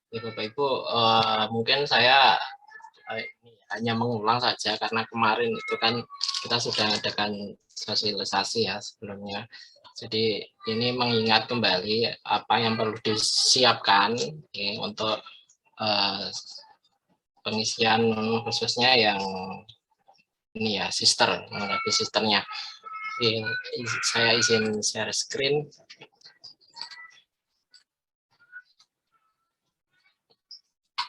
Ya, Bapak Ibu, mungkin saya ini hanya mengulang saja karena kemarin itu kan kita sudah adakan sosialisasi ya sebelumnya. Jadi ini mengingat kembali apa yang perlu disiapkan untuk uh, pengisian khususnya yang ini ya sister, menghadapi sisternya. Saya izin share screen.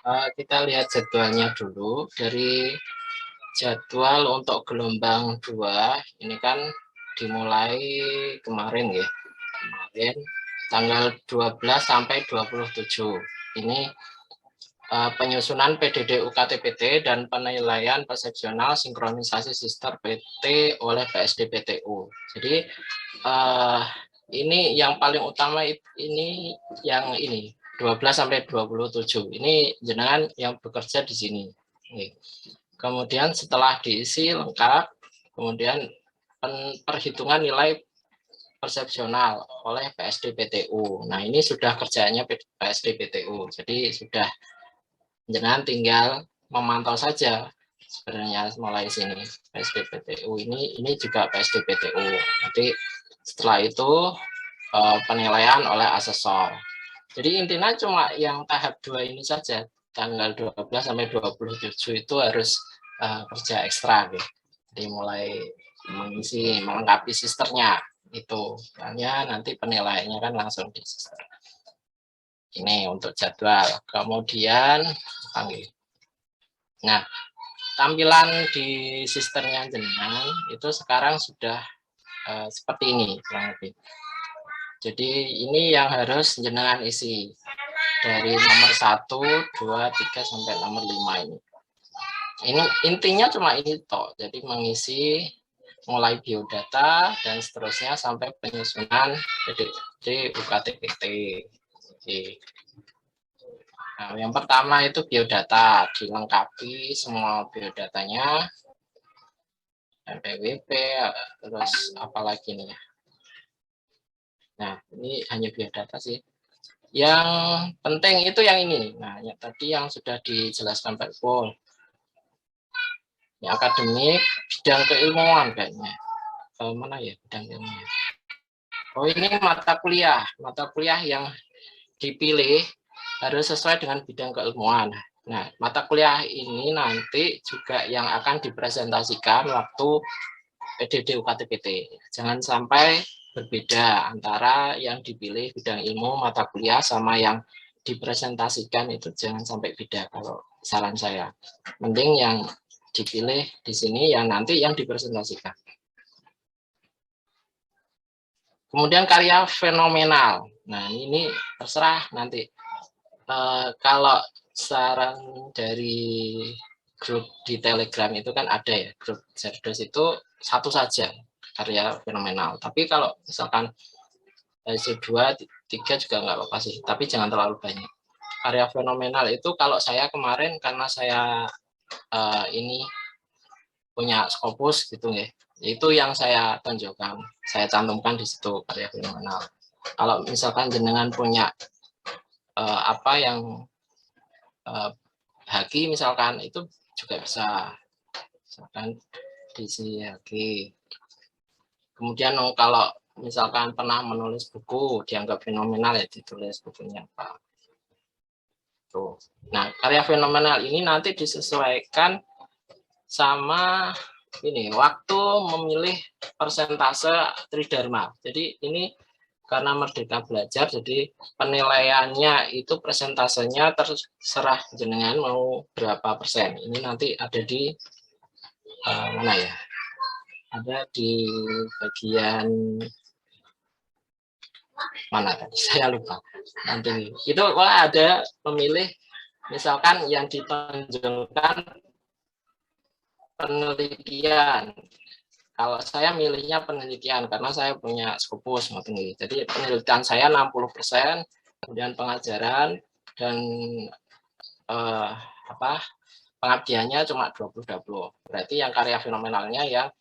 Kita lihat jadwalnya dulu. Dari jadwal untuk gelombang 2 ini kan dimulai kemarin ya. Kemarin tanggal 12 sampai 27. Ini penyusunan PDD UKT-PT dan penilaian persepsional sinkronisasi sister PT oleh PSDPTU. Jadi ini yang paling utama ini yang ini 12 sampai 27. Ini jenengan yang bekerja di sini. Kemudian setelah diisi lengkap, kemudian perhitungan nilai persepsional oleh PSDPTU. Nah, ini sudah kerjanya PSDPTU. Jadi sudah jangan tinggal memantau saja sebenarnya mulai sini. PSDPTU ini juga PSDPTU. Nanti setelah itu penilaian oleh asesor. Jadi intinya cuma yang tahap 2 ini saja, tanggal 12 sampai 27 itu harus kerja ekstra gitu. Jadi mulai mengisi melengkapi sisternya itu. Hanya nanti penilaiannya kan langsung di sister. Ini untuk jadwal. Kemudian nah, tampilan di sisternya jenengan itu sekarang sudah seperti ini kurang lebih. Jadi ini yang harus jenengan isi dari nomor 1, 2, 3 sampai nomor 5 ini. Ini intinya cuma ini toh. Jadi mengisi mulai biodata dan seterusnya sampai penyusunan PDD UKT-PT. Nah, yang pertama itu biodata, dilengkapi semua biodatanya, NPWP, terus apalagi nih ya. Nah, ini hanya biodata sih. Yang penting itu yang ini. Nah, yang tadi yang sudah dijelaskan Pak Pol. Yang akademik, bidang keilmuan kayaknya. Mana ya bidang ilmuwan? Oh, ini mata kuliah yang dipilih harus sesuai dengan bidang keilmuan. Nah, mata kuliah ini nanti juga yang akan dipresentasikan waktu PDD UKT-PT. Jangan sampai berbeda antara yang dipilih bidang ilmu mata kuliah sama yang dipresentasikan, itu jangan sampai beda kalau saran saya. Mending yang dipilih di sini yang nanti yang dipresentasikan. Kemudian karya fenomenal. Nah, ini terserah nanti. Kalau saran dari grup di Telegram itu kan ada ya, grup Cerdos itu satu saja karya fenomenal. Tapi kalau misalkan isi 2, 3 juga nggak apa-apa sih, tapi jangan terlalu banyak. Karya fenomenal itu kalau saya kemarin karena saya ini punya Scopus gitu ya, itu yang saya tunjukkan, saya cantumkan di situ karya fenomenal. Kalau misalkan jenengan punya apa yang Haki misalkan itu juga bisa, misalkan diisi Haki. Kemudian kalau misalkan pernah menulis buku dianggap fenomenal ya ditulis bukunya apa. Tuh. Nah, karya fenomenal ini nanti disesuaikan sama ini waktu memilih persentase tridharma. Jadi ini karena Merdeka Belajar, jadi penilaiannya itu persentasenya terserah jenengan mau berapa persen. Ini nanti ada di mana ya? Ada di bagian mana tadi? Saya lupa. Nanti itu ada memilih, misalkan yang ditonjolkan penelitian. Kalau saya milihnya penelitian karena saya punya Scopus, jadi penelitian saya 60%, kemudian pengajaran dan pengabdiannya cuma 20-20. Berarti yang karya fenomenalnya ya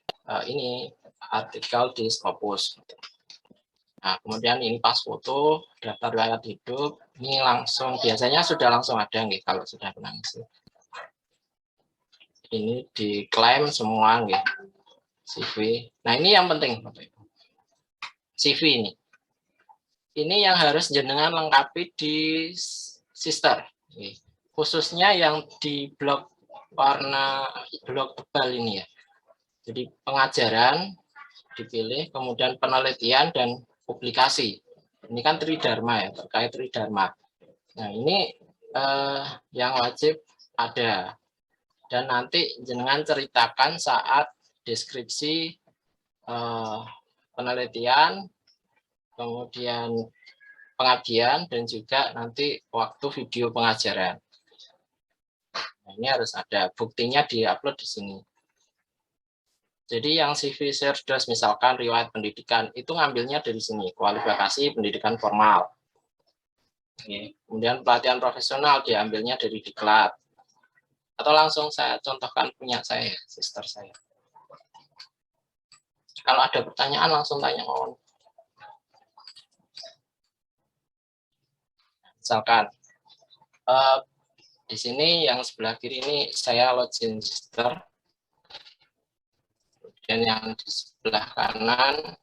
ini artikel di Scopus. Nah, kemudian ini pas foto, daftar riwayat hidup, Ini langsung, biasanya sudah langsung ada nih kalau sudah kena ngisi. Ini diklaim semua nih, CV. Nah ini yang penting, CV ini. Ini yang harus jenengan lengkapi di sister, khususnya yang di blok warna blok tebal ini ya. Jadi pengajaran dipilih, kemudian penelitian dan publikasi. Ini kan tridharma ya, terkait tridharma. Nah ini yang wajib ada. Dan nanti jenengan ceritakan saat deskripsi penelitian, kemudian pengabdian, dan juga nanti waktu video pengajaran. Nah, ini harus ada, buktinya di-upload di sini. Jadi yang CV Serdos misalkan riwayat pendidikan, itu ngambilnya dari sini, kualifikasi pendidikan formal. Oke. Kemudian pelatihan profesional diambilnya dari diklat. Atau langsung saya contohkan punya saya, sister saya. Kalau ada pertanyaan langsung tanya on. Misalkan di sini yang sebelah kiri ini saya login sister, dan yang di sebelah kanan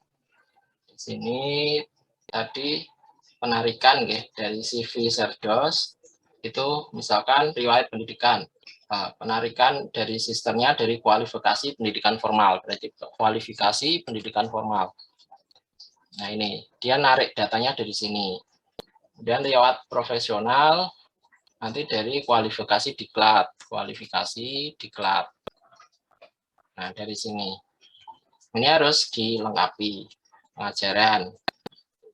di sini tadi penarikan ya, dari CV Serdos itu misalkan riwayat pendidikan. Penarikan dari sistemnya dari kualifikasi pendidikan formal, berarti kualifikasi pendidikan formal. Nah ini dia narik datanya dari sini. Kemudian riwayat profesional nanti dari kualifikasi diklat, Nah dari sini ini harus dilengkapi pengajaran.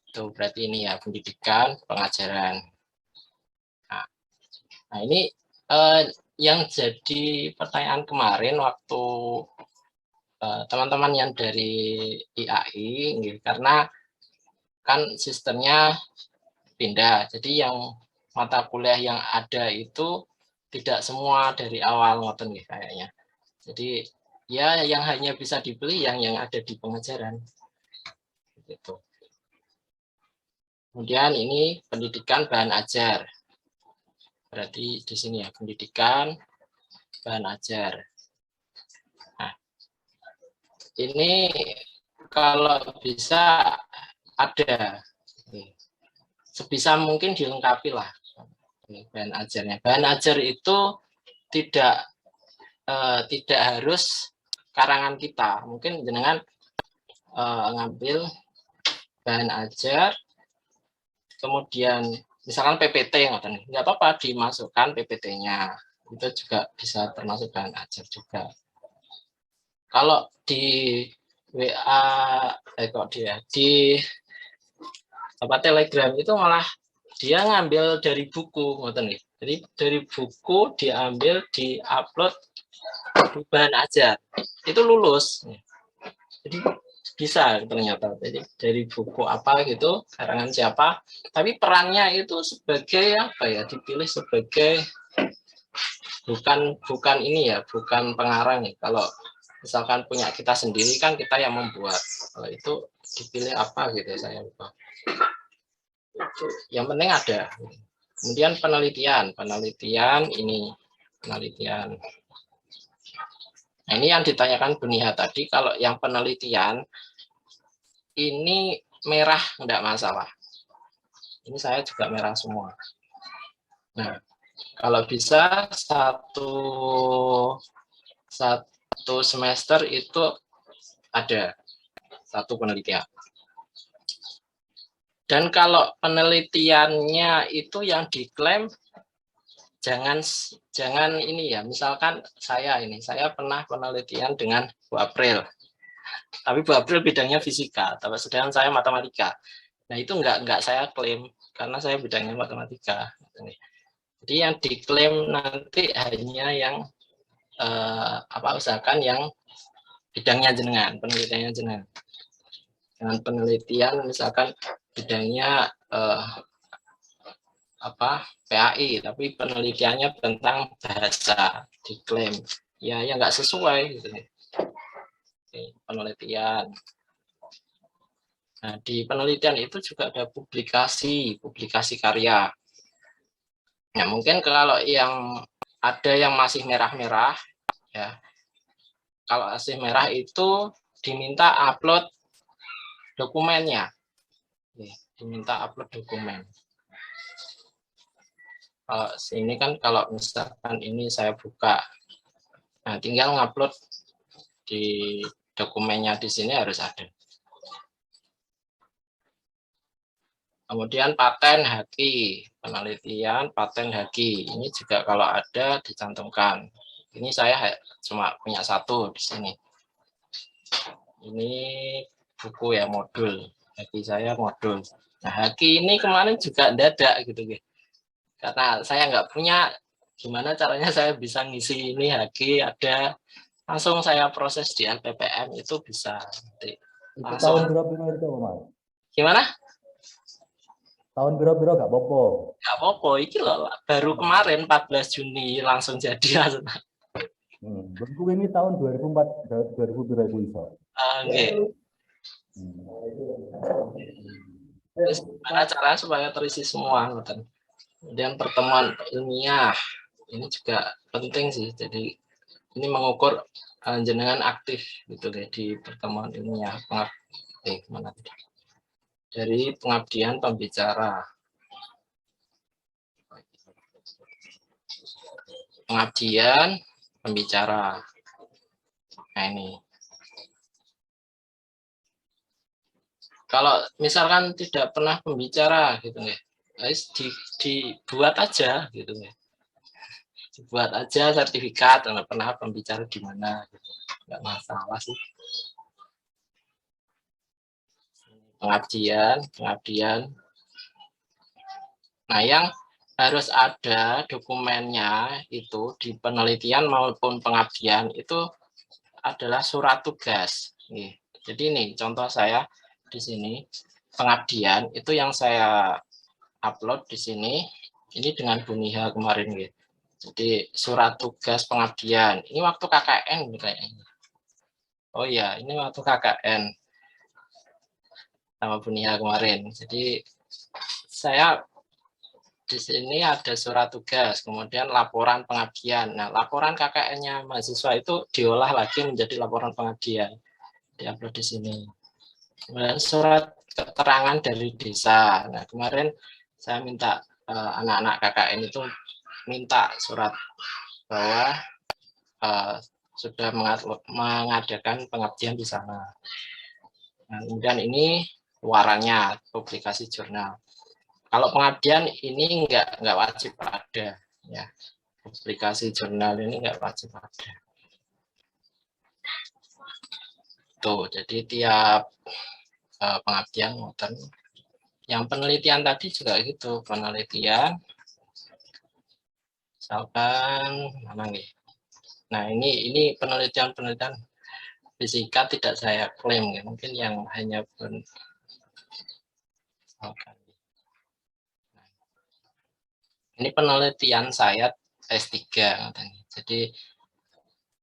Itu berarti ini ya pendidikan pengajaran. Nah ini yang jadi pertanyaan kemarin waktu teman-teman yang dari IAI, karena kan sistemnya pindah, jadi yang mata kuliah yang ada itu tidak semua dari awal ngoten nih kayaknya. Jadi ya yang hanya bisa dipilih yang ada di pengajaran. Gitu. Kemudian ini pendidikan bahan ajar. Berarti di sini ya pendidikan bahan ajar. Nah, ini kalau bisa ada, sebisa mungkin dilengkapi lah bahan ajarnya. Bahan ajar itu tidak harus karangan kita. Mungkin jenengan ngambil bahan ajar, kemudian misalkan PPT nggak apa-apa dimasukkan PPT-nya, itu juga bisa termasuk bahan ajar juga. Kalau di WA di Telegram itu malah dia ngambil dari buku, jadi dari buku diambil, diupload bahan ajar, itu lulus. Jadi bisa ternyata, jadi dari buku apa gitu, karangan siapa, tapi perannya itu sebagai apa ya, dipilih sebagai bukan ini ya, bukan pengarang ya. Kalau misalkan punya kita sendiri kan kita yang membuat, kalau itu dipilih apa gitu saya lupa. Itu yang penting ada. Kemudian penelitian ini penelitian. Nah ini yang ditanyakan Buniha tadi, kalau yang penelitian ini merah enggak masalah. Ini saya juga merah semua. Nah kalau bisa satu semester itu ada satu penelitian. Dan kalau penelitiannya itu yang diklaim jangan ini ya, misalkan saya pernah penelitian dengan Bu April, tapi Bu April bidangnya fisika, tapi sedangkan saya matematika. Nah itu enggak saya klaim karena saya bidangnya matematika. Jadi yang diklaim nanti hanya yang usahakan yang bidangnya jenengan, penelitiannya jenengan. Dengan penelitian misalkan bidangnya PAI, tapi penelitiannya tentang bahasa diklaim ya nggak sesuai gitu. Penelitian. Nah di penelitian itu juga ada publikasi karya. Ya, mungkin kalau yang ada yang masih merah-merah, ya. Kalau masih merah itu diminta upload dokumennya. Diminta upload dokumen. Kalau sini kan kalau misalkan ini saya buka, nah tinggal ngupload di dokumennya di sini harus ada. Kemudian paten haki, penelitian paten haki. Ini juga kalau ada dicantumkan. Ini saya cuma punya satu di sini. Ini buku ya, modul. Haki saya modul. Nah, haki ini kemarin juga dadak gitu, karena saya nggak punya. Gimana caranya saya bisa ngisi ini haki ada, langsung saya proses di LPPM itu bisa. Itu tahun berapa itu, Mas? Gimana? Tahun berapa gak apa-apa. Nggak apa-apa, ini loh baru kemarin 14 Juni langsung jadi. Buku ini tahun 2004, 2000 iso. Oke. Terus gimana cara supaya terisi semua? Kemudian pertemuan ilmiah ini juga penting sih. Jadi ini mengukur jenengan aktif gitu deh di pertemuan ilmiah. Mana tadi? Dari pengabdian pembicara. Pengabdian pembicara. Nah ini. Kalau misalkan tidak pernah pembicara gitu ya, guys, dibuat aja gitu ya. Dibuat aja sertifikat karena pernah pembicara di mana gitu. Nggak masalah sih. Pengabdian. Nah, yang harus ada dokumennya itu di penelitian maupun pengabdian itu adalah surat tugas. Jadi ini contoh saya di sini pengabdian itu yang saya upload di sini ini dengan Buniha kemarin gitu. Jadi surat tugas pengabdian ini waktu KKN kayaknya. Oh iya, ini waktu KKN sama Buniha kemarin. Jadi saya di sini ada surat tugas, kemudian laporan pengabdian. Nah, laporan KKN-nya mahasiswa itu diolah lagi menjadi laporan pengabdian. Diupload di sini. Kemudian surat keterangan dari desa. Nah, kemarin saya minta anak-anak KKN itu minta surat bahwa sudah mengadakan pengabdian di sana. Nah, kemudian ini luarannya publikasi jurnal. Kalau pengabdian ini nggak wajib ada, ya. Publikasi jurnal ini nggak wajib ada. Tuh, jadi tiap pengabdian modern. Yang penelitian tadi juga gitu, penelitian. Misalkan mana nih? Nah, ini penelitian fisika tidak saya klaim ya, mungkin yang hanya ini penelitian saya S3 katanya. Jadi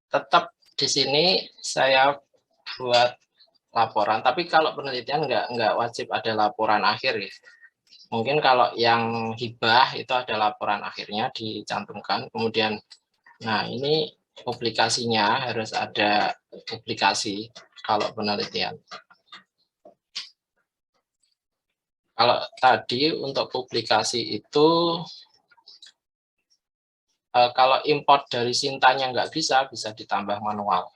tetap di sini saya buat laporan, tapi kalau penelitian nggak wajib ada laporan akhir ya. Mungkin kalau yang hibah itu ada laporan akhirnya dicantumkan, kemudian nah ini publikasinya harus ada publikasi kalau penelitian. Kalau tadi untuk publikasi itu kalau import dari Sintanya nggak bisa ditambah manual.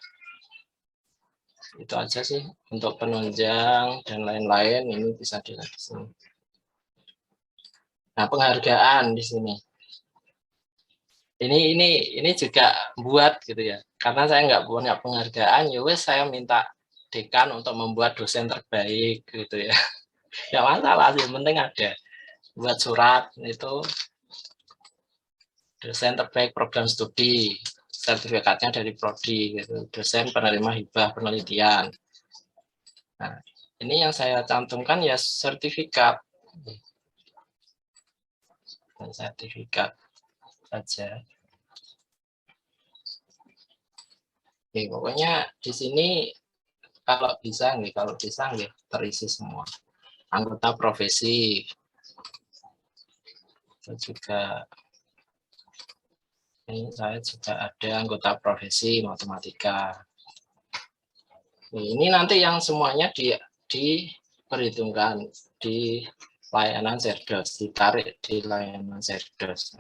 Itu aja sih untuk penunjang dan lain-lain ini bisa dilihat di sini. Nah, penghargaan di sini. Ini juga buat gitu ya. Karena saya nggak punya penghargaan, ya wes saya minta dekan untuk membuat dosen terbaik gitu ya. Ya masalah, yang penting ada. Buat surat itu dosen terbaik program studi, sertifikatnya dari prodi gitu. Dosen penerima hibah penelitian. Nah, ini yang saya cantumkan ya sertifikat. Sertifikat saja. Oke, pokoknya di sini kalau bisa terisi semua. Anggota profesi itu juga Ini saya juga ada anggota profesi matematika. Ini nanti yang semuanya diperhitungkan di layanan Cerdas, ditarik di layanan Cerdas.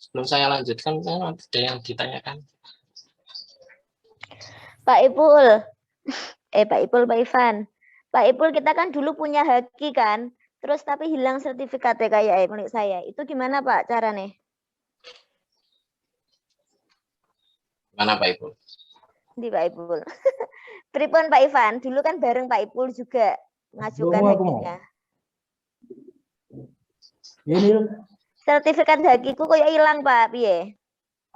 Sebelum saya lanjutkan, ada yang ditanyakan. Pak Ipul, Pak Ipul, Pak Ivan. Pak Ipul, kita kan dulu punya haki kan, terus tapi hilang sertifikatnya kayak milik saya. Itu gimana Pak caranya? Mana Pak Ipul? Di Pak Ipul. Pripun Pak Ivan, dulu kan bareng Pak Ipul juga mengajukan hakinya. Ini Sertifikat hakiku kayak hilang Pak, piye?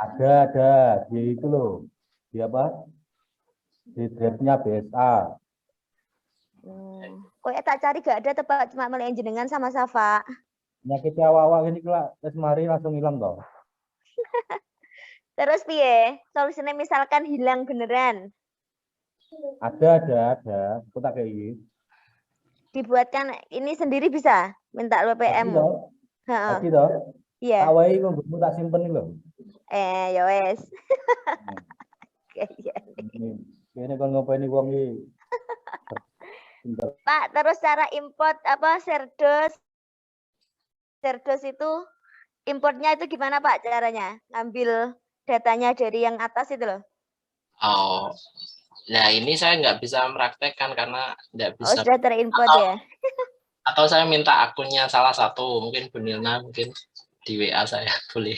ada di itu loh. Di apa? Di drive-nya BSA. Kayak tak cari gak ada tempat cuma melihat jenengan sama Safa. Nyakitnya awak-awak ini kelak tes mari langsung hilang toh. Terus piye? Solusinya misalkan hilang beneran. Ada. Aku tak kayak gini. Dibuatkan ini sendiri bisa? Minta LPM. Lagi toh? Iya. Awai kok tak simpen nih loh. Ya wes. Ini kan ngapain nih uang ini? Pak, terus cara import apa Cerdas itu importnya itu gimana Pak caranya? Ngambil datanya dari yang atas itu loh. Oh, nah ini saya nggak bisa mempraktekkan karena nggak bisa. Oh, sudah terimport ya? Atau saya minta akunnya salah satu, mungkin Bu Nilna, mungkin di WA saya, boleh.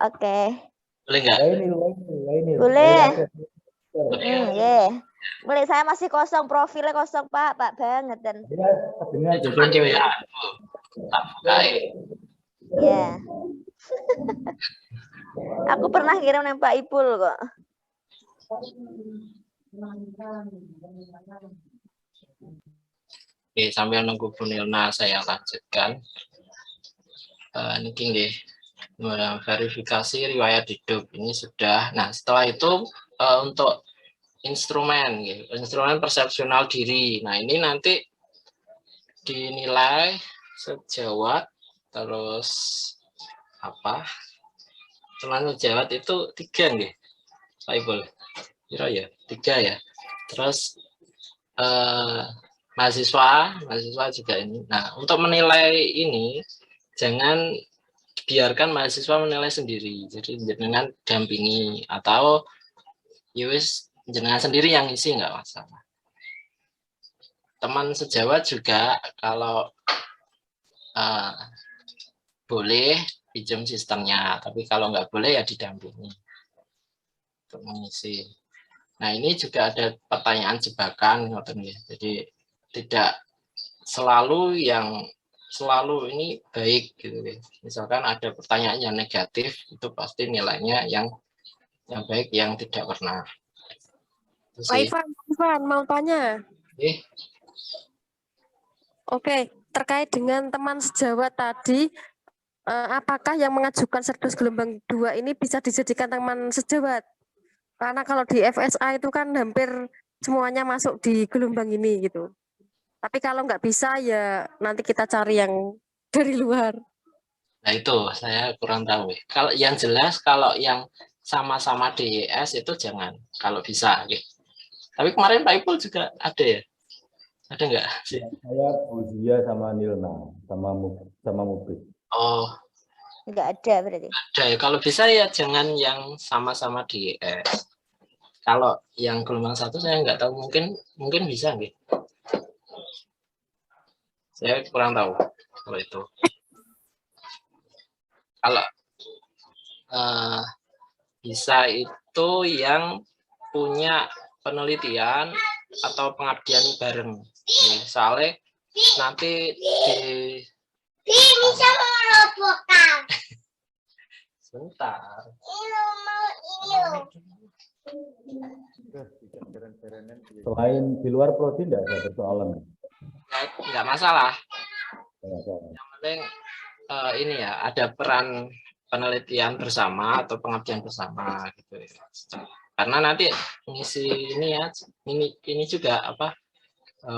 Oke. Boleh nggak? Ini. Boleh. Ya. Mulai saya masih kosong, profilnya kosong Pak banget dan. Ya, cuma di WA. Tak buka ya. Aku pernah kirim dengan Pak Ipul kok. Oke, sambil nunggu Bu Nilna saya lanjutkan. Ini deh, verifikasi riwayat hidup ini sudah. Nah, setelah itu untuk instrumen persepsional diri. Nah, ini nanti dinilai sejawat, terus apa? Teman sejawat itu 3 nih, Pak Ipul. Kira ya 3 ya. Terus mahasiswa juga ini. Nah, untuk menilai ini jangan biarkan mahasiswa menilai sendiri. Jadi jangan dampingi atau yus jenengan sendiri yang isi nggak masalah. Teman sejawat juga kalau boleh pinjam sistemnya, tapi kalau nggak boleh ya didampingi untuk mengisi. Nah, ini juga ada pertanyaan jebakan, jadi tidak selalu ini baik gitu. Misalkan ada pertanyaan yang negatif, itu pasti nilainya yang baik, yang tidak pernah. Pak Ivan mau tanya. Oke, terkait dengan teman sejawat tadi, apakah yang mengajukan Cerdas gelombang 2 ini bisa dijadikan teman sejawat? Karena kalau di FSA itu kan hampir semuanya masuk di gelombang ini gitu. Tapi kalau nggak bisa ya nanti kita cari yang dari luar. Nah itu saya kurang tahu. Kalau yang jelas kalau yang sama-sama DES itu jangan, kalau bisa. Gitu. Tapi kemarin Pak Ipul juga ada ya? Ada nggak sih? Saya Buzia sama Nilna sama Mubin. Oh, nggak ada berarti. Ada ya. Kalau bisa ya jangan yang sama-sama DES. Kalau yang gelombang 1 saya nggak tahu, mungkin bisa nggak? Saya kurang tahu kalau itu. Kalau bisa itu yang punya penelitian atau pengabdian bareng. Misalnya nanti bisa merobohkan. Sebentar. Selain di luar prodi tidak ada persoalan. Nggak masalah. Yang penting ini ya ada peran penelitian bersama atau pengabdian bersama gitu ya. Karena nanti ngisi ini ya, ini juga apa,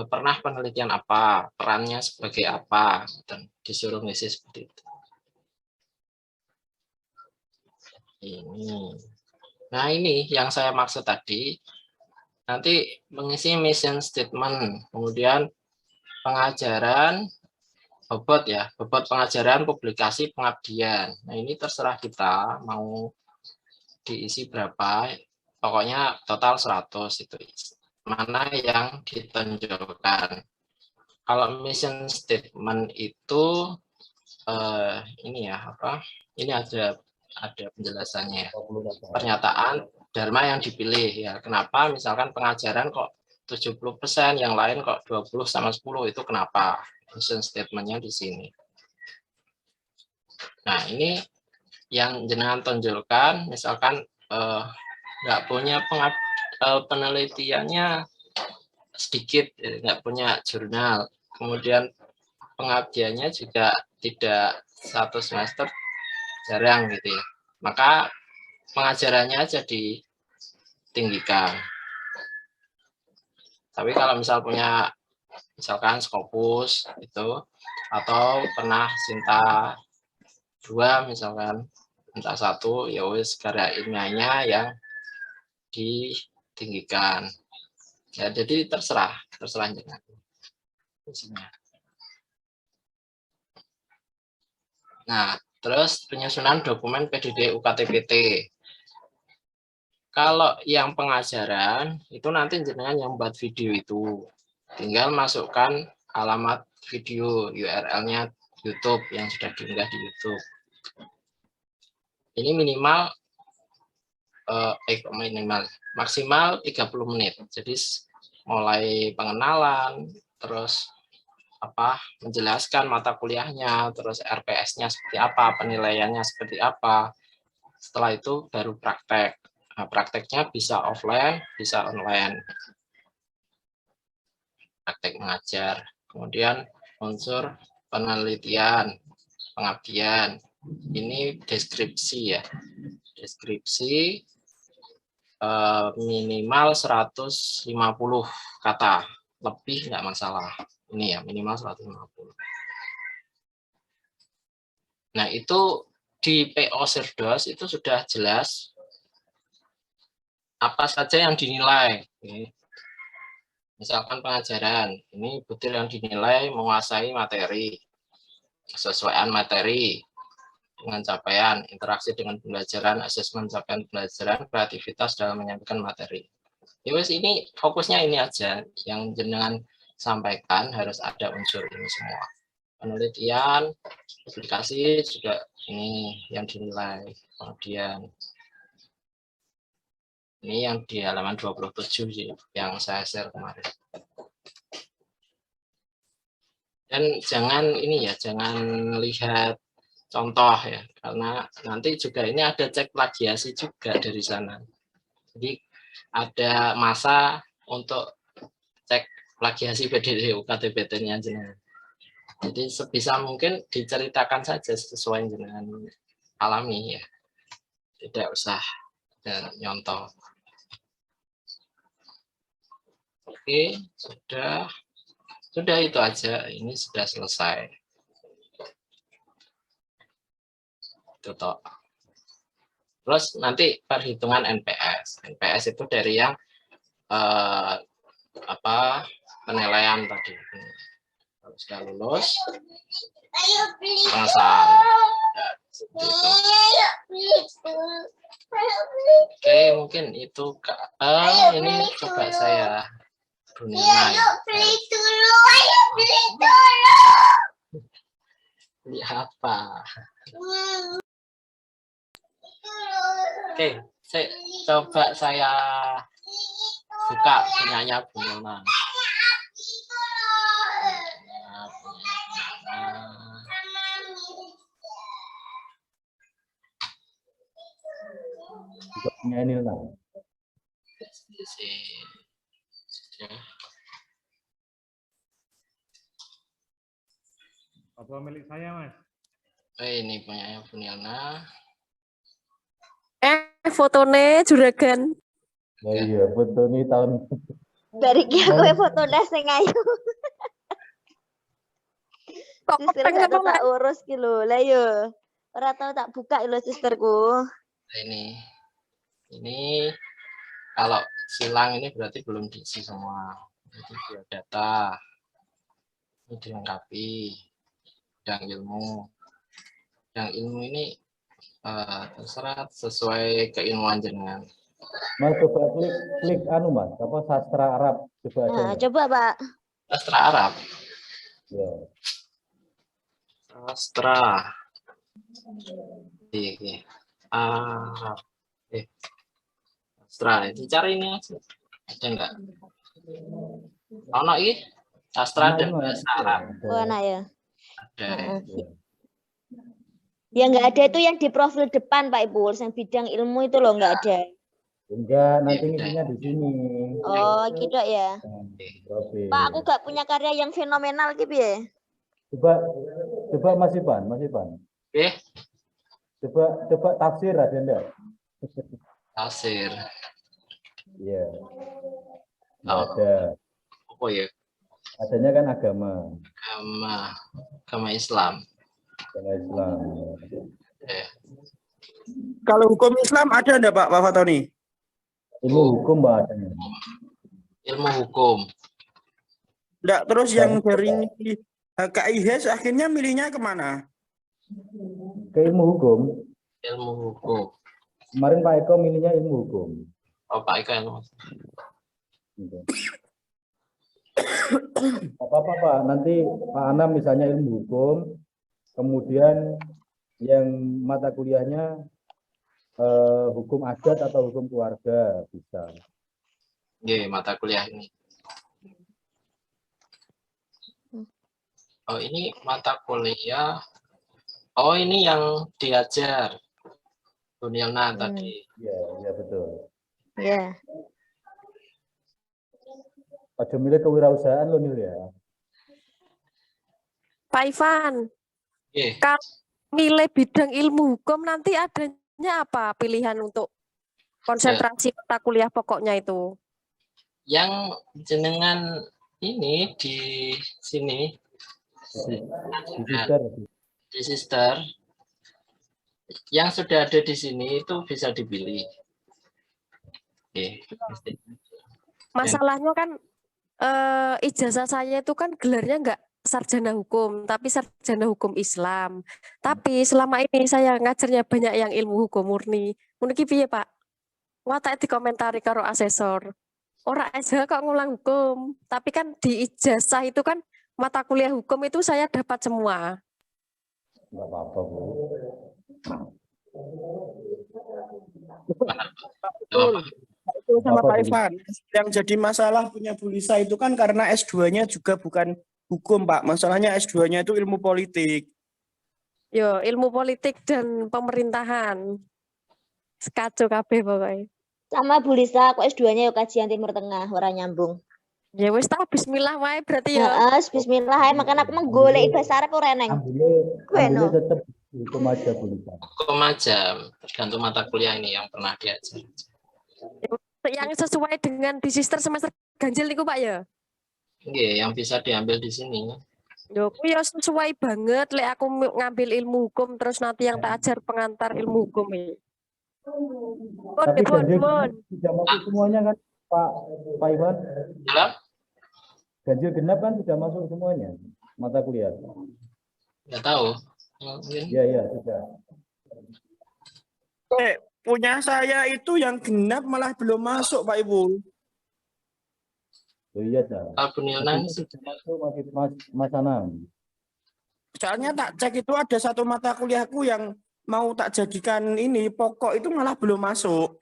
pernah penelitian apa, perannya sebagai apa, dan disuruh ngisi seperti itu. Ini. Nah, ini yang saya maksud tadi. Nanti mengisi mission statement, kemudian pengajaran, bobot ya, bobot pengajaran, publikasi, pengabdian. Nah, ini terserah kita mau diisi berapa, pokoknya total 100 itu. Mana yang ditonjolkan. Kalau mission statement itu ini ya, apa? Ini ada penjelasannya. Pernyataan dharma yang dipilih ya. Kenapa misalkan pengajaran kok 70%, yang lain kok 20 sama 10, itu kenapa? Mission statement-nya di sini. Nah, ini yang jenengan tonjolkan, misalkan nggak punya penelitiannya sedikit, nggak punya jurnal, kemudian pengabdiannya juga tidak 1 semester, jarang gitu ya, maka pengajarannya aja ditinggikan. Tapi kalau punya misalkan Scopus itu, atau pernah Sinta 2 misalkan, Sinta 1, ya wis karya ilmiahnya yang ditinggikan. Ya, jadi terserah jangan. Nah, terus penyusunan dokumen PDD UKT-PT. Kalau yang pengajaran itu nanti jenengan yang buat video itu, tinggal masukkan alamat video, URL-nya YouTube yang sudah diunggah di YouTube. Ini maksimal 30 menit. Jadi mulai pengenalan, terus menjelaskan mata kuliahnya, terus RPS-nya seperti apa, penilaiannya seperti apa. Setelah itu baru praktek. Nah, prakteknya bisa offline, bisa online. Praktek mengajar. Kemudian unsur penelitian, pengabdian. Ini deskripsi ya. Deskripsi minimal 150 kata. Lebih nggak masalah. Ini ya, minimal 150. Nah, itu di PO Sirdos itu sudah jelas apa saja yang dinilai. Misalkan pengajaran, ini butir yang dinilai menguasai materi, kesesuaian materi dengan capaian, interaksi dengan pembelajaran, asesmen capaian pembelajaran, kreativitas dalam menyampaikan materi. Yowes, ini fokusnya ini aja, yang jenengan sampaikan harus ada unsur ini semua. Penelitian, publikasi juga ini yang dinilai. Kemudian ini yang di halaman 27 sih, yang saya share kemarin. Dan jangan ini ya, jangan lihat contoh ya, karena nanti juga ini ada cek plagiasi juga dari sana. Jadi ada masa untuk cek plagiasi PDD UKT-PT-nya jenengan. Jadi sebisa mungkin diceritakan saja sesuai jenengan alami ya, tidak usah nyontoh. Oke, sudah itu aja. Ini sudah selesai. Itu toh. Terus nanti perhitungan NPS. NPS itu dari yang penilaian tadi. Kalau sudah lulus, pengesahan. Oke, mungkin itu ini coba saya beli apa? Oke, coba saya buka punyanya Bu Nona. Punya ini lah. Apa milik saya, Mas? Ini punyanya Bu Nona. Fotonya juragan. Oh iya, foto ini tahun Dari kia kowe foto sing ayu. Kok Sister pengen gak tau apa, tak urus ki lho. Lah yo. Ora tau tak buka lho sisterku. Nah, ini kalau silang ini berarti belum diisi semua. Itu biodata. Ini dilengkapi. Bidang ilmu. Bidang ilmu ini terserah sesuai keilmuan jenengan. Mas coba klik anu Mas, apa sastra Arab coba aja. Nah, Mas. coba Pak. Sastra Arab. Ya. Sastra. Arab. Sastra. Dicari ini aja. Ada enggak? Ono iki sastra dan bahasa Arab. Oh, anak ya. Ada. Ya nggak ada itu yang di profil depan Pak Ibu, yang bidang ilmu itu loh nggak ada. Enggak, nanti ngisinya di sini. Oh, gitu ya. Profil. Pak, aku gak punya karya yang fenomenal gitu ya. Coba Mas Ivan. Oke. Coba tafsir ada enggak? Tafsir. Iya. Oh. Ada. Apa ya? Adanya kan agama Islam. Agama Islam. Kalau hukum Islam ada enggak Pak Fatoni? Ilmu hukum Mbak adanya. Ilmu hukum. Enggak, terus yang dari HKIH akhirnya milihnya kemana? Ke ilmu hukum. Ilmu hukum. Kemarin Pak Eko milihnya ilmu hukum. Oh, Pak Eko ilmu. Apa-apa Pak, nanti Pak Anam misalnya ilmu hukum, kemudian yang mata kuliahnya hukum adat atau hukum keluarga bisa. Oke, mata kuliah ini. Oh, ini mata kuliah. Oh, ini yang diajar Bunilna tadi. Iya betul. Ya. Ojo milih kewirausahaan loh Nil ya. Pak Ivan? Oke. Kalau milih bidang ilmu hukum nanti adanya apa pilihan untuk konsentrasi mata kuliah pokoknya itu? Yang jenengan ini di sini di sister yang sudah ada di sini itu bisa dipilih. Oke. Masalahnya kan ijazah saya itu kan gelarnya enggak sarjana hukum, tapi sarjana hukum Islam. Tapi selama ini saya ngajarnya banyak yang ilmu hukum murni. Ngono ki piye, Pak? Watak dikomentari karo asesor. Ora SH kok ngulang hukum, tapi kan di ijazah itu kan mata kuliah hukum itu saya dapat semua. Enggak apa-apa, Bu. Itu sama Pak Ivan. Yang jadi masalah punya Bu Lisa itu kan karena S2-nya juga bukan hukum, Pak. Masalahnya S2-nya itu ilmu politik. Yo, ilmu politik dan pemerintahan. Sekacau kabeh pokoknya. Sama Bu Lisa, aku S2-nya yuk kajian Timur Tengah, ora nyambung. Ya wis tak bismillah wae berarti ya. Heeh, bismillah ae makanya aku menggolek bahasa Arab ora neng. Ambilnya tetap hukum aja Bu Lisa. Hukum aja, tergantung mata kuliah ini yang pernah diajar. Yang sesuai dengan di sister semester ganjil niku Pak ya. Oke, yang bisa diambil di sini. Yo, ku ya sesuai banget lek aku ngambil ilmu hukum terus nanti yang tak ajar pengantar ilmu hukum ini. Tapi ganjil sudah masuk semuanya kan Pak Iwan? Dalam? Ganjil genap kan sudah masuk semuanya mata kuliah. Nggak tahu. Iya sudah. Punya saya itu yang genap malah belum masuk Pak Ibu. Oh iya dah. Bunilna sudah masuk Mas Anam. Soalnya tak cek itu ada satu mata kuliahku yang mau tak jadikan ini pokok itu malah belum masuk.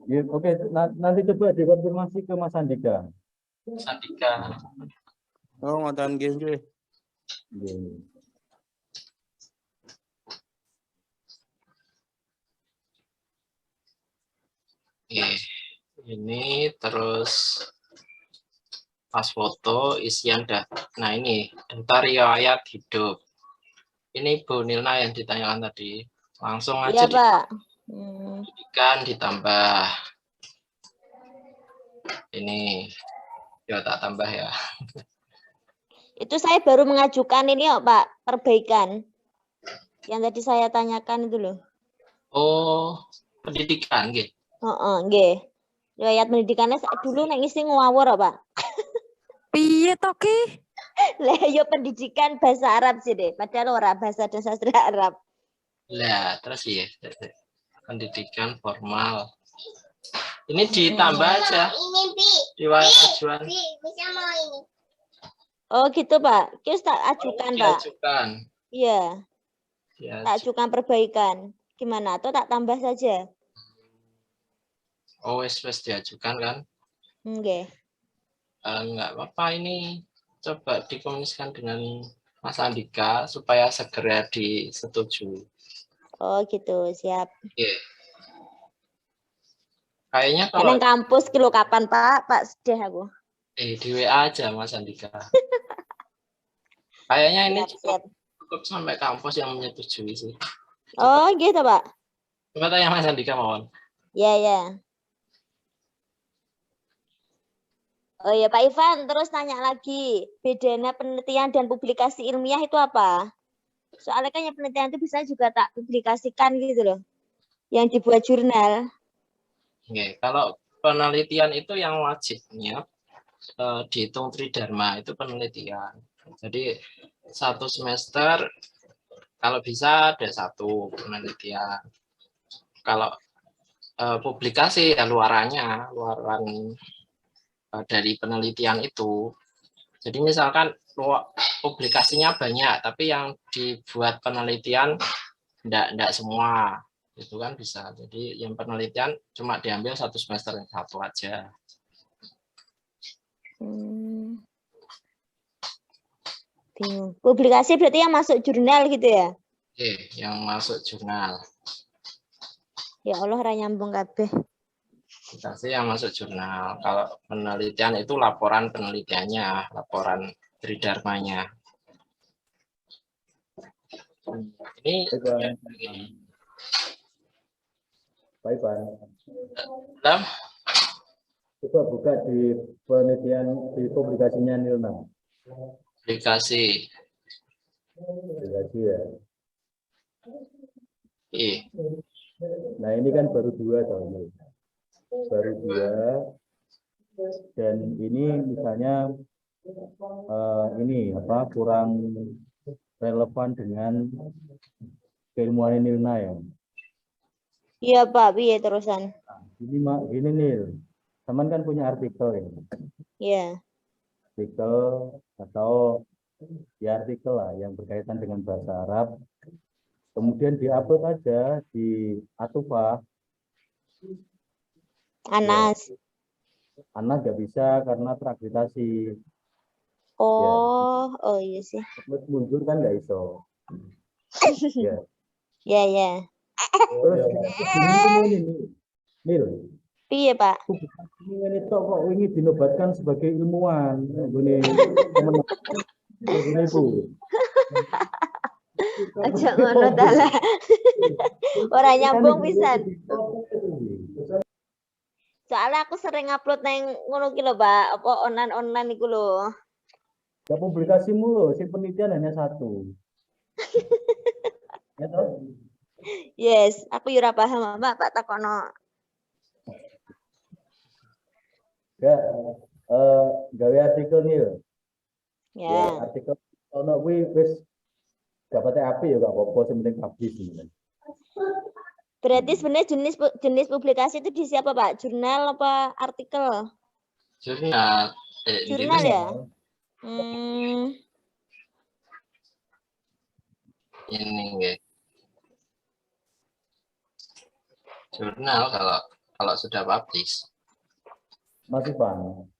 Ya, oke, nanti coba dikonfirmasi ke Mas Andika. Sandika. Oh, ngoten nggih. Ini terus pas foto isian data. Nah ini data riwayat hidup. Ini Bu Nilna yang ditanyakan tadi. Langsung aja. Iya Pak. Pendidikan ditambah ini, ya tak tambah ya. Itu saya baru mengajukan ini ya Pak, perbaikan. Yang tadi saya tanyakan itu loh. Oh, pendidikan gitu. Nggih. Riwayat pendidikannya dulu nek ngisi ngawur ya, Pak. Piye to Ki? Lah yo pendidikan bahasa Arab sih deh, padahal ora bahasa dan sastra Arab. Lah, terus ya, pendidikan formal. Ini ditambah aja. Ini Bi. Riwayat ajuan. Bi, bisa mau ini. Oh gitu Pak. Kita tak ajukan Pak. Diajukan. Iya, Ya, tak ajukan perbaikan. Gimana? Atau tak tambah saja? oh, wes diajukan kan? Nggih. Enggak apa-apa, ini coba dikomunikasikan dengan Mas Andika supaya segera disetujui. Oh gitu, siap. Oke. Kayaknya Kalau kalau kampus kilo kapan Pak? Pak sedih aku. di WA aja Mas Andika. Kayaknya ini Siap. cukup sampai kampus yang menyetujui sih. Oh gitu Pak. Coba tanya Mas Andika mohon. Ya ya. Oh ya Pak Ivan, terus tanya lagi, bedanya penelitian dan publikasi ilmiah itu apa? Soalnya kan yang penelitian itu bisa juga tak publikasikan gitu loh, yang dibuat jurnal. Oke, kalau penelitian itu yang wajibnya dihitung tridharma itu penelitian. Jadi satu semester kalau bisa ada satu penelitian. Kalau publikasi ya luaran dari penelitian itu. Jadi misalkan publikasinya banyak, tapi yang dibuat penelitian enggak semua, itu kan bisa. Jadi yang penelitian cuma diambil satu semester satu aja. Bingung. Publikasi berarti yang masuk jurnal gitu ya? Yang masuk jurnal. Ya Allah, ora nyambung kabeh. Publikasi yang masuk jurnal. Kalau penelitian itu laporan penelitiannya, laporan tridharmanya. Ini Pak Ivan. dalam Coba buka di penelitian di publikasinya Nilna. publikasi. Publikasi ya. Nah ini kan baru 2 tahun. Baru 2. Dan ini misalnya ini apa kurang relevan dengan keilmuan Nilna ya. Iya Pak, piye terusan? Ini Nil. Teman kan punya artikel ya. Iya. Artikel atau ya artikel lah yang berkaitan dengan bahasa Arab. Kemudian diupload aja di Atufa. Anas. Ya. Anas nggak bisa karena terakreditasi. Oh, ya. Oh iya sih. Mundur kan nggak iso. Ya. Ya ya. Terus ini Nil. Piye Pak? Ini kok ini dinobatkan sebagai ilmuwan. Ini teman Ibu. Aja ngono dalah. Ora nyambung pisan. Soalnya aku sering upload nang ngono ki lho, Pak. Apa online iku lho. Ya publikasi mulu, sing penelitian hanya 1. Ya toh? Yes, aku yo ora paham, Mbak, Pak takono. Ya, gawe artikel nih. Ya. Artikel ono kuwi wis dapat api ya gak apa-apa, sing penting publish gitu. Berarti sebenarnya jenis publikasi itu di siapa Pak? Jurnal apa artikel? Jurnal. Jurnal ya? Ini ya. Jurnal kalau sudah publish. Mas Ivan,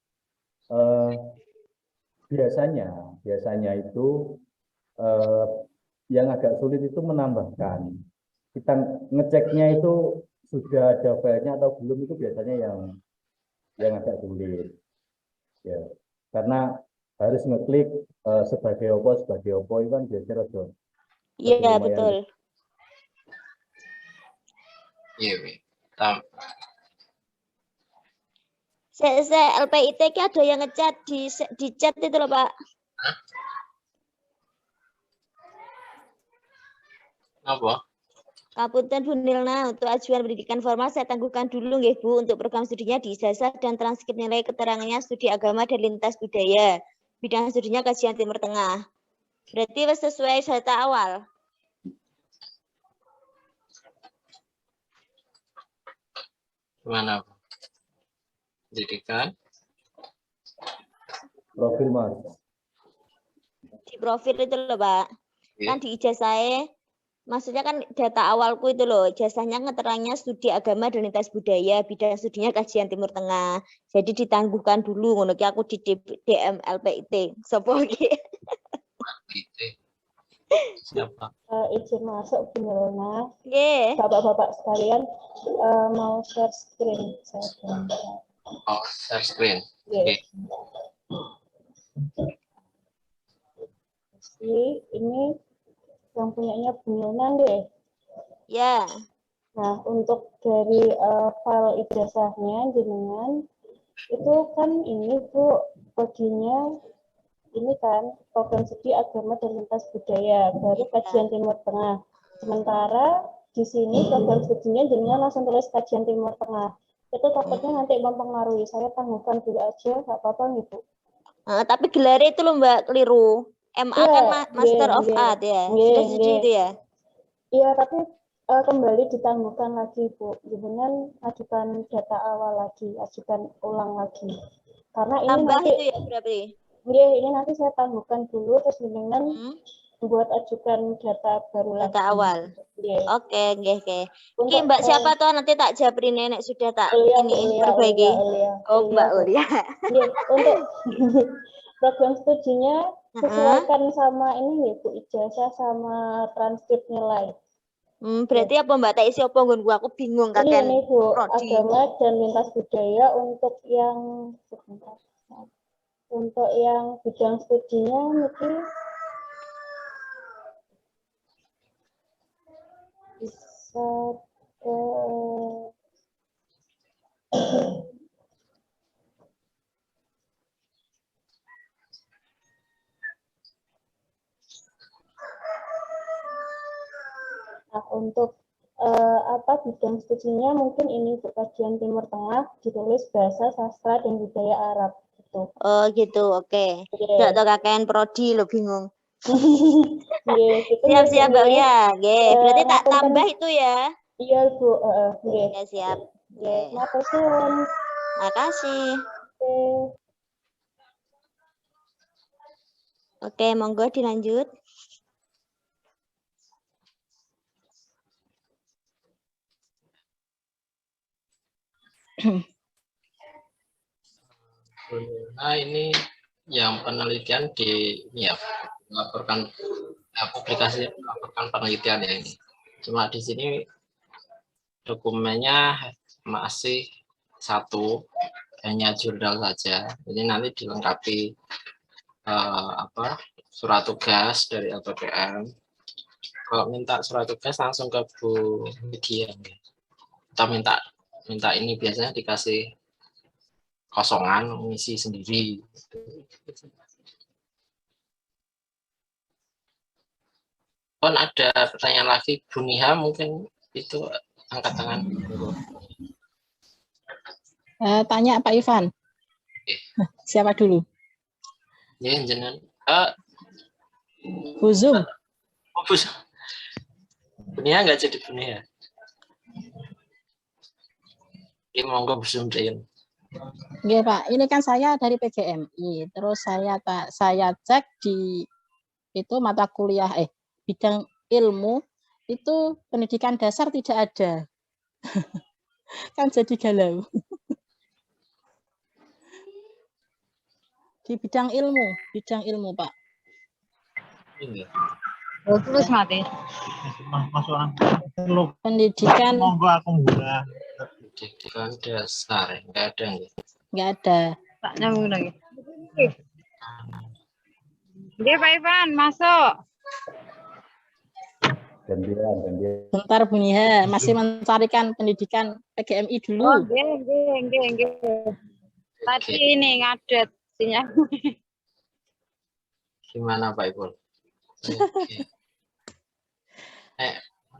biasanya itu yang agak sulit itu menambahkan. Kita ngeceknya itu sudah ada filenya atau belum, itu biasanya yang agak sulit. Ya, karena harus ngeklik sebagai opo itu kan biasanya Iya betul. Iya, Wi. Tam- LPIT ki ada yang ngechat di chat itu loh, Pak. Apa? Kapunten Bu Nilna, untuk ajuan pendidikan formal saya tangguhkan dulu nggih Bu untuk program studinya di ijazah dan transkrip nilai keterangannya studi agama dan lintas budaya. Bidang studinya kajian Timur Tengah. Berarti wis sesuai data awal. Gimana? Pendidikan? Profil Mas. Di profil itu loh, Pak. Iya. Kan di ijazahnya, maksudnya kan data awalku itu loh, ijazahnya keterangannya studi agama dan lintas budaya, bidang studinya kajian Timur Tengah. Jadi ditangguhkan dulu, ngono ki aku di DM LPIT. Sopo iki? Itu. Siapa? Izin masuk Bu Nilna. Nggih. Bapak-bapak sekalian mau share screen saya. Oh, share screen. Yes. Oke. Ini yang punyanya Bu Nilna deh. Ya. Nah, untuk dari file ijazahnya jenengan itu kan ini Bu, baginya ini kan program studi agama dan lintas budaya, baru kajian Timur Tengah. Sementara di sini program studinya jenengan langsung tulis kajian Timur Tengah. Itu takutnya nanti mempengaruhi. Saya tangguhkan dulu aja, nggak apa-apa nih Bu. Tapi gelar itu loh Mbak keliru. MA Iya, kan Master of iya, Art ya. iya, Sudah setuju iya. itu ya? Iya, tapi kembali ditangguhkan lagi Bu. Jenengan ajukan data awal lagi, ajukan ulang lagi. Karena ini Tambah nanti, itu ya berarti? ini nanti saya tangguhkan dulu, terus jenengan buat ajukan data baru lagi. Data awal. Iya. Oke, nggih, nggih. Iki Untuk, Mbak siapa tuh nanti tak japri nenek sudah tak Ulia, ini Ulia, perbaiki. Ulia, Oh, Mbak Bu. Ulia. Iya, untuk program studinya sesuaikan sama ini ya Bu, ijazah sama transkrip nilai. Berarti apa Mbak tak isi apa nggonku aku bingung kakek. Ini Bu, prodi. agama dan lintas budaya untuk yang sebentar. Untuk yang bidang studinya mungkin bisa ke nah, untuk bidang studinya mungkin ini Bu, kajian Timur Tengah ditulis bahasa sastra dan budaya Arab gitu. Oh gitu, oke. Tidak tahu kakean prodi lo bingung. Gitu, Siap-siap Mbak Ulia, nggih. Berarti tak ngapunten. tambah itu ya. Iya Bu, nggih. Ya siap. Nggih, matur suwun. Makasih. Oke. Oke, monggo dilanjut. Nah, ini yang penelitian di ini ya, melaporkan publikasi melaporkan penelitian ya ini. Cuma di sini dokumennya masih satu, hanya jurnal saja. Jadi nanti dilengkapi surat tugas dari LPPM. Kalau minta surat tugas langsung ke Bu Media. Kita minta ini biasanya dikasih kosongan, ngisi sendiri. Kan ada pertanyaan lagi, Bu Niha mungkin itu angkat tangan. Tanya Pak Ivan. Siapa dulu? Ya, jenengan. Bu Zoom. Oh, Bu Niha nggak jadi Bu Niha. Ini monggo Bu Zoom. Nggih Pak, ini kan saya dari PGMI. Terus saya cek di itu mata kuliah bidang ilmu itu pendidikan dasar tidak ada. Kan jadi galau. Di bidang ilmu Pak. Ini. Terus mati. Pendidikan Monggo aku mbura. Pendidikan dasar enggak ada nih. Enggak ada. Tak nyambung lagi. Oke, Pak Ivan, masuk. Gantian. Bentar Bu Nia, masih mencarikan pendidikan PGMI dulu. Oh, nggih. Tadi ini ngadet sinyal. Gimana Pak Ibu? Oke.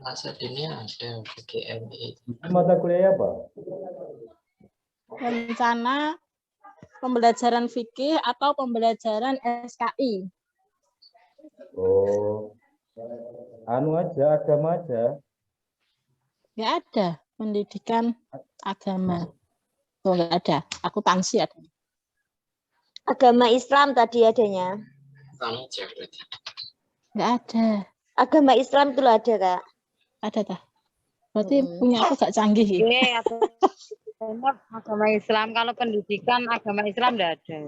Masa ini ada PGMI. Itu mata kuliah apa? Rencana pembelajaran fikih atau pembelajaran SKI. Oh, anu aja, agama aja. Nggak ada pendidikan agama. Oh, nggak ada. Akuntansi ada. Agama Islam tadi adanya. Nggak ada. Agama Islam itu ada, Kak. Ada tak? Berarti punya aku gak canggih. Nggih, agama Islam. Kalau pendidikan agama Islam enggak ada.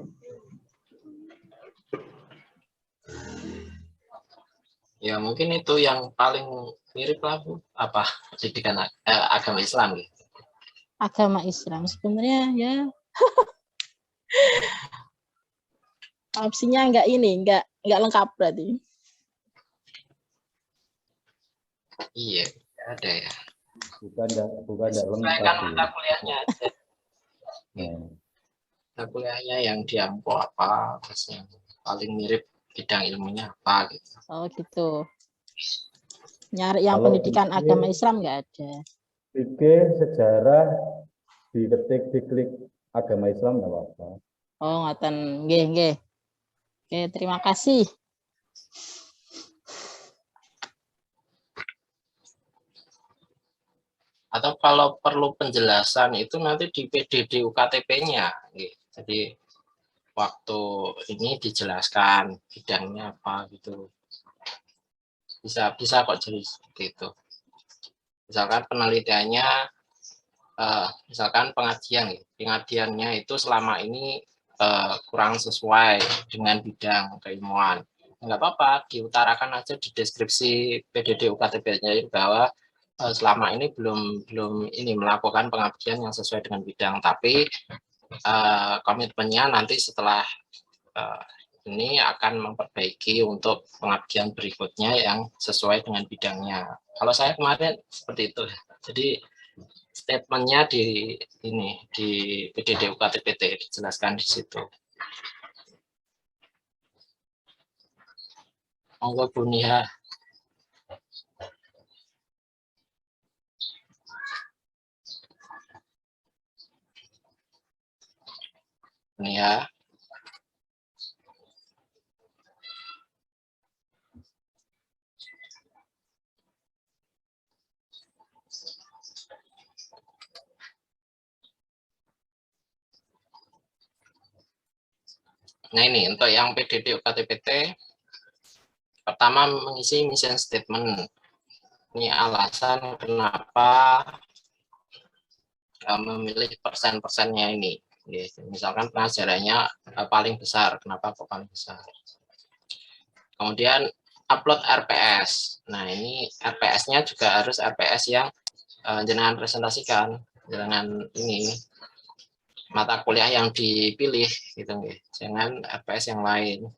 Ya mungkin itu yang paling mirip lah Bu. Apa pendidikan agama Islam gitu. Agama Islam sebenarnya ya opsinya nggak lengkap berarti. Iya, ada ya. Bukan enggak lengkap. Kan mata kuliahnya aja. Nah, Mata kuliahnya yang diampu apa, terus yang paling mirip bidang ilmunya apa gitu. Oh gitu. Nyari yang Kalau pendidikan fikih- agama Islam nggak ada. Fikih, sejarah, diklik agama Islam enggak apa-apa. Oh ngoten, nggih. Oke, terima kasih. Atau kalau perlu penjelasan itu nanti di PDD UKTP-nya. Jadi waktu ini dijelaskan bidangnya apa gitu. Bisa kok jadi seperti itu. Misalkan penelitiannya, misalkan pengabdiannya itu selama ini kurang sesuai dengan bidang keilmuan. Nggak apa-apa, diutarakan aja di deskripsi PDD UKTP-nya bahwa selama ini belum ini melakukan pengabdian yang sesuai dengan bidang, tapi komitmennya nanti setelah ini akan memperbaiki untuk pengabdian berikutnya yang sesuai dengan bidangnya. Kalau saya kemarin seperti itu, jadi statementnya di PDD UKTPT dijelaskan di situ. Monggo Bu Nia. Nia. Nah ini untuk yang PDD UKTPT, pertama mengisi mission statement. Ini alasan kenapa memilih persen-persennya ini. Misalkan pengajarannya paling besar, kenapa kok paling besar. Kemudian upload RPS. Nah ini RPS-nya juga harus RPS yang jenengan presentasikan, jangan ini mata kuliah yang dipilih gitu, jangan RPS yang lain.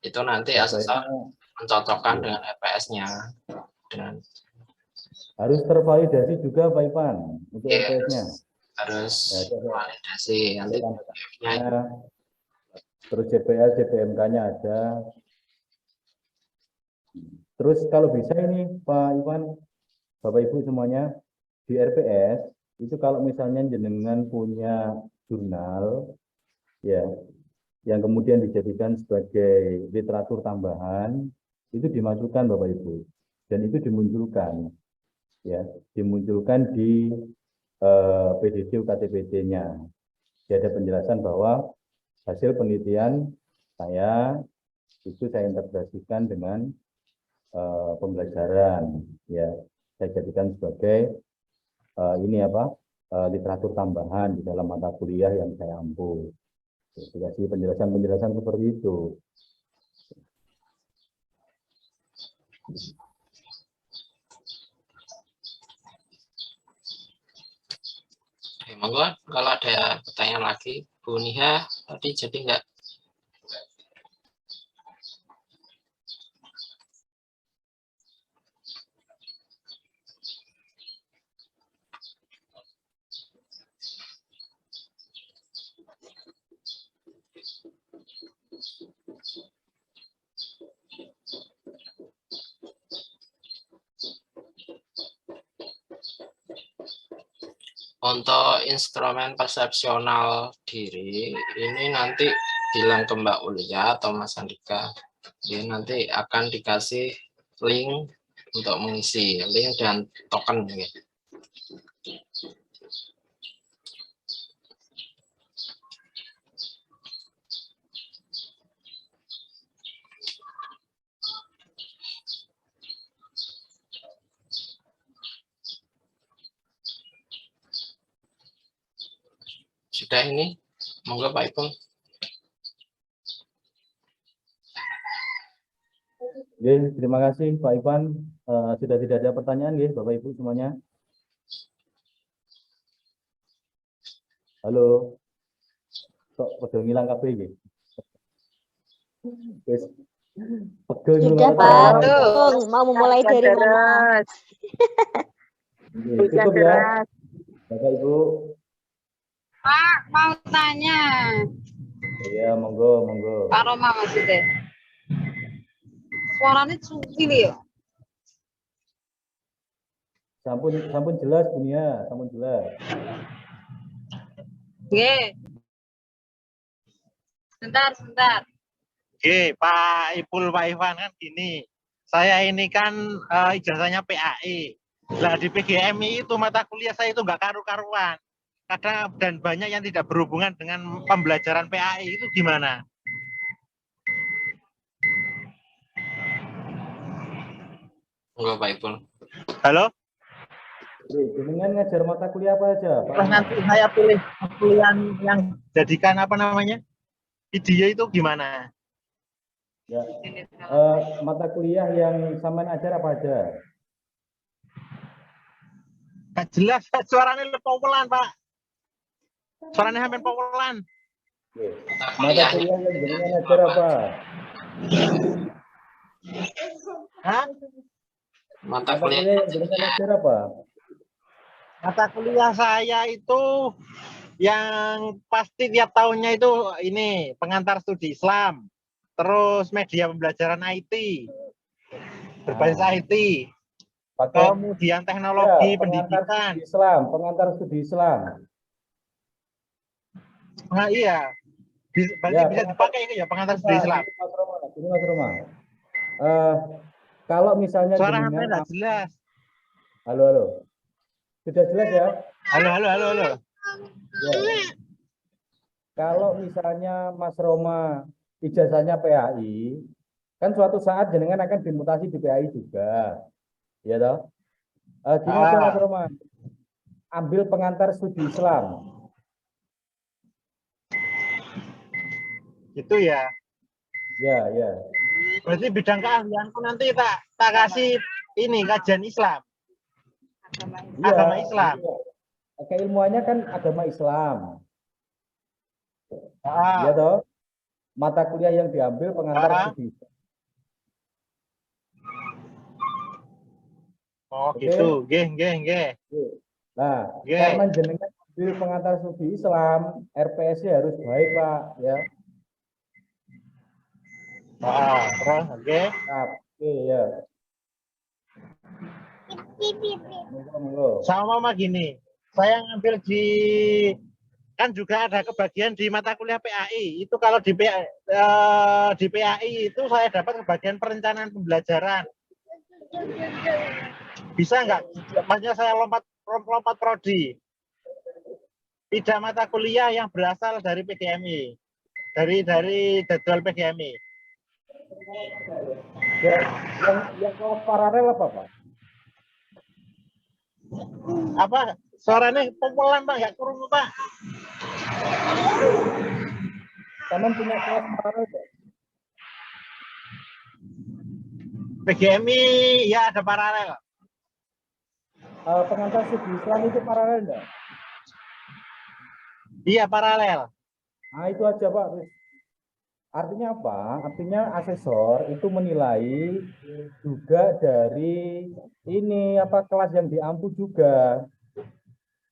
Itu nanti asesor mencocokkan dengan RPS-nya. Harus tervalidasi juga Pak Ivan untuk RPS-nya. Harus validasi nanti. Terus JPL, JPMK-nya ada. Terus kalau bisa ini Pak Ivan, Bapak Ibu semuanya, di RPS itu kalau misalnya jenengan punya jurnal ya yang kemudian dijadikan sebagai literatur tambahan, itu dimasukkan Bapak Ibu, dan itu dimunculkan di PDD UKTPT-nya. Jadi ada penjelasan bahwa hasil penelitian saya itu saya integrasikan dengan pembelajaran, ya saya jadikan sebagai literatur tambahan di dalam mata kuliah yang saya ampu. Dikasih penjelasan seperti itu. Monggo kalau ada pertanyaan lagi, Bu Nia tadi jadi enggak? Untuk instrumen persepsional diri ini nanti bilang ke Mbak Ulia atau Mas Andika, ini nanti akan dikasih link untuk mengisi link dan token gitu. Sudah ini, monggo Pak Ipung. Oke, terima kasih Pak Ivan. Sudah tidak ada pertanyaan ya Bapak Ibu semuanya. Halo. Kok udah ngilang kabeh iki? Wis. Pegel Sudah ngrungokno Pak, ceramah. mau memulai dari mana? Oke, cukup ya. Bapak Ibu. Pak, mau tanya. Iya, monggo, monggo. Pak Roma maksudnya. Suaranya cuci ya. Sampun jelas Bunia, sampun jelas. Nggih. Sebentar. Oke, Pak Ipul, Pak Ivan kan gini. Saya ini kan ijazahnya PAI. Lah di PGMI itu mata kuliah saya itu nggak karu-karuan. Kadang dan banyak yang tidak berhubungan dengan pembelajaran PAI itu gimana? Monggo Pak Ipul. Halo? Dengan ngajar mata kuliah apa aja, Pak? Pas nanti saya pilih kuliah yang jadikan apa namanya? Video itu gimana? Ya. Mata kuliah yang sampean ajar apa aja? Nggak jelas, suaranya pelan, Pak. Suaranya hampir pelan. Mata kuliah yang jenengan ajar apa? Hah? Mata kuliah yang jenengan ajar apa? Mata kuliah saya itu yang pasti tiap tahunnya itu ini pengantar studi Islam, terus media pembelajaran IT, berbasis IT, kemudian teknologi ya, pendidikan. Pengantar studi Islam. Nah, iya, berarti ya, bisa dipakai itu ya pengantar studi Islam. Ini Mas Roma. Kalau misalnya suara HP nggak jelas. Halo. Sudah jelas ya? Halo. Ya. Kalau misalnya Mas Roma ijazahnya PAI, kan suatu saat jenengan akan dimutasi di PAI juga. Ya toh? Gini aja Mas Roma. Ambil pengantar studi Islam. Itu ya. Ya. Berarti bidang keahlianku nanti tak kasih ini kajian Islam. Agama Islam. Iya. Keilmuannya kan agama Islam. Ya toh? Mata kuliah yang diambil pengantar studi. Oh, gitu. Nggih. Nah, karena jenengan ambil pengantar studi Islam, RPS harus baik, Pak, ya. Terus oke. Oke, ya. Sama gini, saya ngambil kan juga ada kebagian di mata kuliah PAI. Itu kalau di PAI itu saya dapat kebagian perencanaan pembelajaran. Bisa nggak? Maksudnya saya lompat prodi. Tidak mata kuliah yang berasal dari PGMI. Dari jadwal PGMI. Ya, yang paralel apa, Pak? Apa suaranya pelan Pak, nggak kurung Pak. Taman punya kelas paralel, Pak? PGMI ya ada paralel. Pengantar studi Islam itu paralel enggak? Iya paralel. Nah itu aja Pak. Artinya apa? Artinya asesor itu menilai juga dari ini apa kelas yang diampu juga.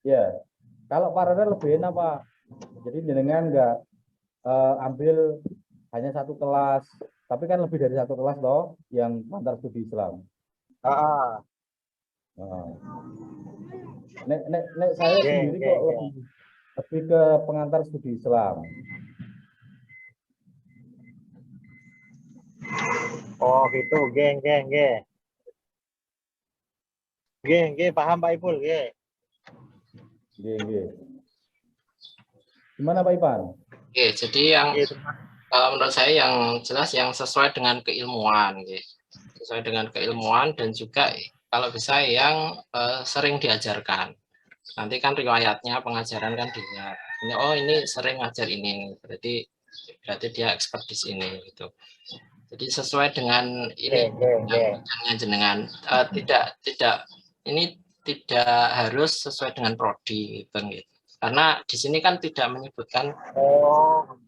Ya, kalau paralel lebih enak Pak. Jadi jenengan nggak ambil hanya satu kelas, tapi kan lebih dari satu kelas loh yang antar studi Islam. Nek saya sendiri kok lebih ke pengantar studi Islam. Oh gitu, geng. Paham Pak Ipul, Nggih. Gimana Pak Ipan? Oke, jadi yang menurut saya yang jelas yang sesuai dengan keilmuan, gitu. Sesuai dengan keilmuan dan juga kalau bisa yang sering diajarkan. Nanti kan riwayatnya pengajaran kan dilihat. Oh ini sering ngajar ini, berarti dia expert di sini gitu. Jadi sesuai dengan ini jenengan tidak harus sesuai dengan prodi gitu. Karena di sini kan tidak menyebutkan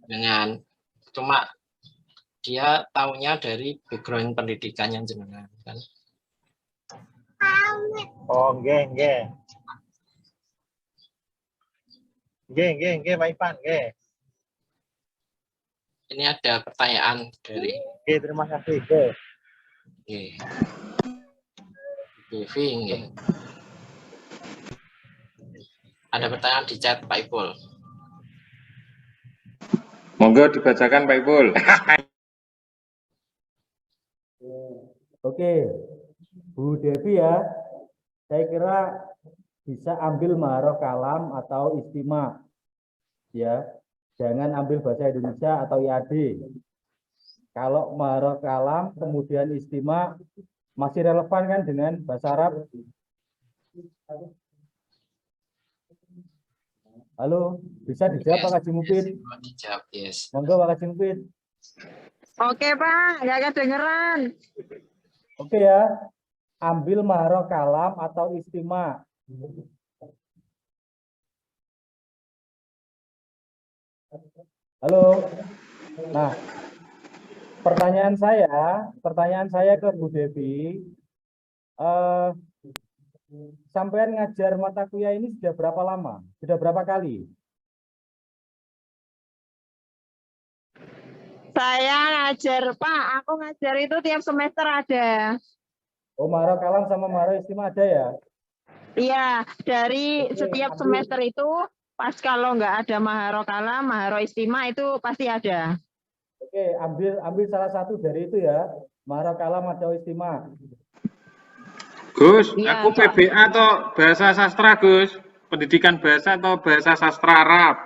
dengan cuma dia taunya dari background pendidikannya jenengan kan. Oh, geng, Pak Ipan, Ini ada pertanyaan dari. Terima kasih, Devi, ada pertanyaan di chat Pak Ipul. Monggo dibacakan Pak Ipul. Oke, Bu Devi ya, saya kira bisa ambil maharoh kalam atau istima, ya. Jangan ambil bahasa Indonesia atau IAD. Kalau maharoh kalam kemudian istima masih relevan kan dengan bahasa Arab? Halo, bisa dijawab Pak Haji Mufid? Dijawab, yes. Monggo Pak Haji Mufid. Oke Pak, nggak kedengeran. Oke ya, ambil maharoh kalam atau istima. Halo. Nah, pertanyaan saya ke Bu Devi, sampean ngajar mata kuliah ini sudah berapa lama? Sudah berapa kali? Saya ngajar Pak, aku ngajar itu tiap semester ada. Oh, maharoh kalam sama maharoh istima ada ya? Iya, dari setiap semester itu pas kalau nggak ada maharoh kalam, maharoh istima itu pasti ada. Oke, ambil salah satu dari itu ya, maharoh kalam atau istima. Gus, Ya, aku PBA atau bahasa sastra Gus, pendidikan bahasa atau bahasa sastra Arab.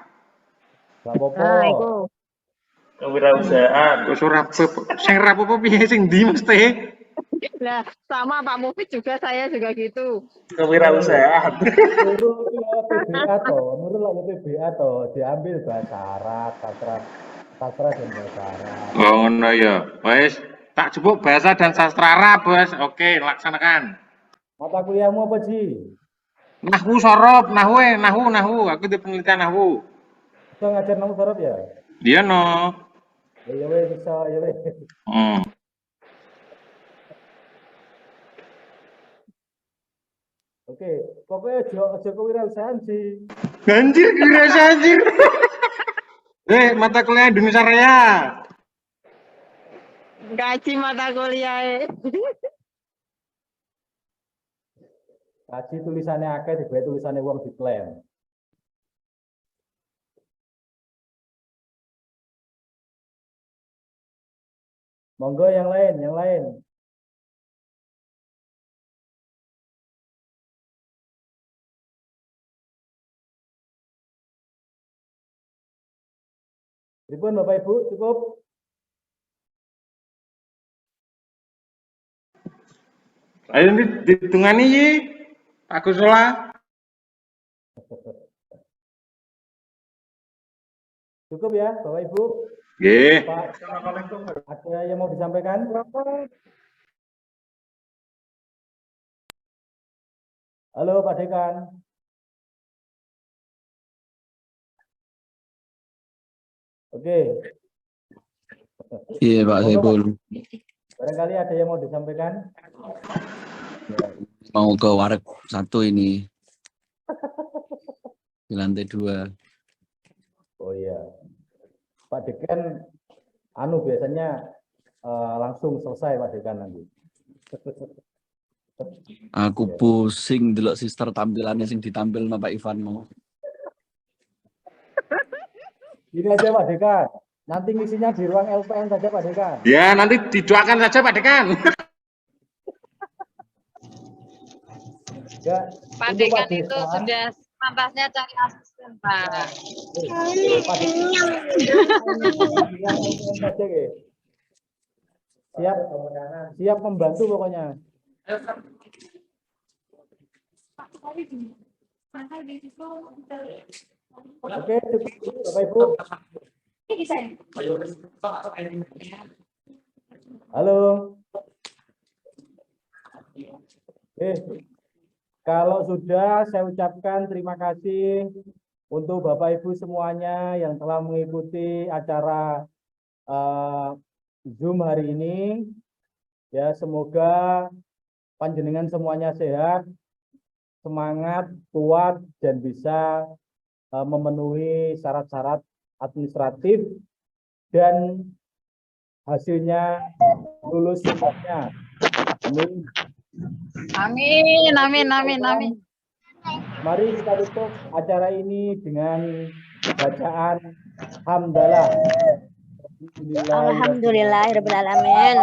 Gak apa-apa. Nah, itu. Kewirausahaan. Gus ora sing rapopo piye sing ndi mesti? Nah, sama Pak Mufid juga, saya juga gitu. Kewirausahaan. Nurul PBA toh, diambil bahasa Arab, sastra dan bahasa Arab. Oh ngono ya. Wes, tak jupuk bahasa dan sastra Arab, Bos. Oke, laksanakan. Mata kuliahmu apa, Ji? Nahwu sorob, nahwu. Aku di penelitian nahwu. Bisa ngajar nahwu sorob ya? Iya no. Ya wes, bisa ya wes. Oke, pokoknya aja kewirausahaan sih. Anjir, kewirausahaan anjir. Mata kuliah Indonesia Raya. Gaji mata kuliah. Kaji tulisannya akeh, dibuat tulisannya uang diklaim. Monggo yang lain. Pripun Bapak Ibu, cukup? Ayo ditungani ye. Aku sholat. Cukup ya, Bapak Ibu? Nggih. Pak, ada yang mau disampaikan? Halo Pak Dekan. Oke. Iya Pak Saiful. Barangkali ada yang mau disampaikan? Mau ke wareg satu ini. Di lantai 2. Oh iya. Pak Dekan, biasanya langsung selesai Pak Dekan nanti. Aku pusing delok sister tampilannya sing ditampilno Pak Ivan mau. Ini aja Pak Dekan. Nanti ngisinya di ruang LPM saja Pak Dekan. Ya, nanti didoakan saja Pak Dekan. Ya, Pak untuk Dekan Pak itu Dekan, sudah pantasnya cari asisten, Pak. Pak Dekan, di ruang LPM saja ya. Siap membantu pokoknya. Oke, cukup Bapak Ibu. Halo. Kalau sudah saya ucapkan terima kasih untuk Bapak Ibu semuanya yang telah mengikuti acara Zoom hari ini. Ya, semoga panjenengan semuanya sehat, semangat, kuat, dan bisa memenuhi syarat-syarat administratif dan hasilnya lulus secepatnya. Amin. Amin, amin, amin, amin. Mari kita tutup acara ini dengan bacaan hamdalah. Alhamdulillahirabbil alamin.